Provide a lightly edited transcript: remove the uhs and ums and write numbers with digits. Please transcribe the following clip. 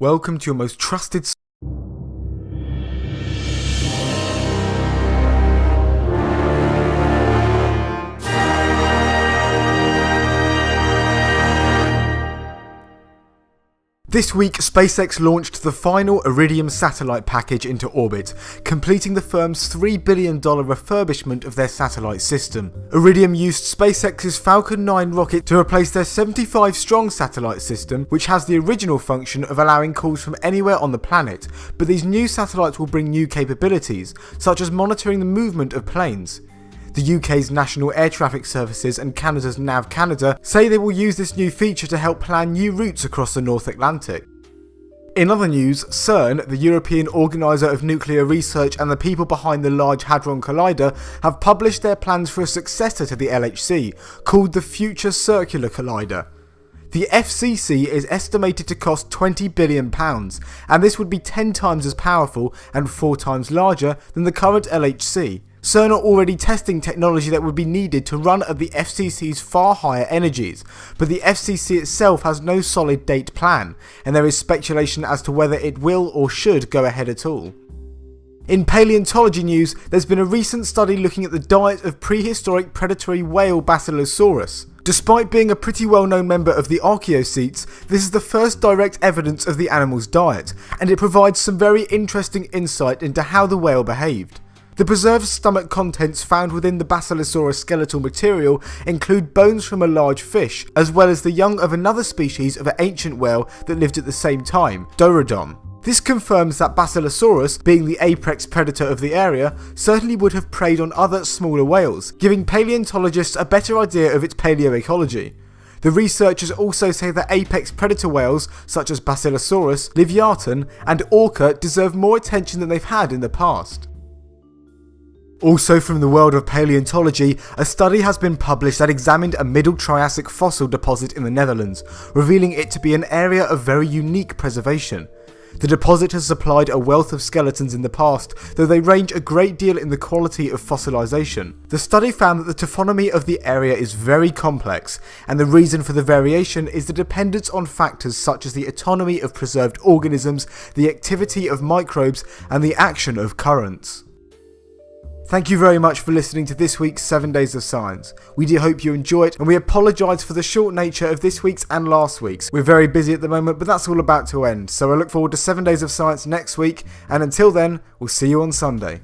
Welcome to your most trusted This week, SpaceX launched the final Iridium satellite package into orbit, completing the firm's $3 billion refurbishment of their satellite system. Iridium used SpaceX's Falcon 9 rocket to replace their 75-strong satellite system, which has the original function of allowing calls from anywhere on the planet, but these new satellites will bring new capabilities, such as monitoring the movement of planes. The UK's National Air Traffic Services and Canada's NAV Canada say they will use this new feature to help plan new routes across the North Atlantic. In other news, Cern, the European organiser of nuclear research and the people behind the Large Hadron Collider, have published their plans for a successor to the LHC, called the Future Circular Collider. The FCC is estimated to cost £20 billion, and this would be 10 times as powerful and 4 times larger than the current LHC. Cern are already testing technology that would be needed to run at the FCC's far higher energies, but the FCC itself has no solid date plan, and there is speculation as to whether it will or should go ahead at all. In paleontology news, there's been a recent study looking at the diet of prehistoric predatory whale Basilosaurus. Despite being a pretty well-known member of the Archaeocetes, this is the first direct evidence of the animal's diet, and it provides some very interesting insight into how the whale behaved. The preserved stomach contents found within the Basilosaurus skeletal material include bones from a large fish, as well as the young of another species of an ancient whale that lived at the same time, Iridium. This confirms that Basilosaurus, being the apex predator of the area, certainly would have preyed on other smaller whales, giving paleontologists a better idea of its paleoecology. The researchers also say that apex predator whales, such as Basilosaurus, Leviathan, and Orca deserve more attention than they've had in the past. Also from the world of paleontology, a study has been published that examined a Middle Triassic fossil deposit in the Netherlands, revealing it to be an area of very unique preservation. The deposit has supplied a wealth of skeletons in the past, though they range a great deal in the quality of fossilization. The study found that the taphonomy of the area is very complex, and the reason for the variation is the dependence on factors such as the autonomy of preserved organisms, the activity of microbes, and the action of currents. Thank you very much for listening to this week's 7 Days of Science. We do hope you enjoy it, and we apologise for the short nature of this week's and last week's. We're very busy at the moment, but that's all about to end, so I look forward to 7 Days of Science next week, and until then, we'll see you on Sunday.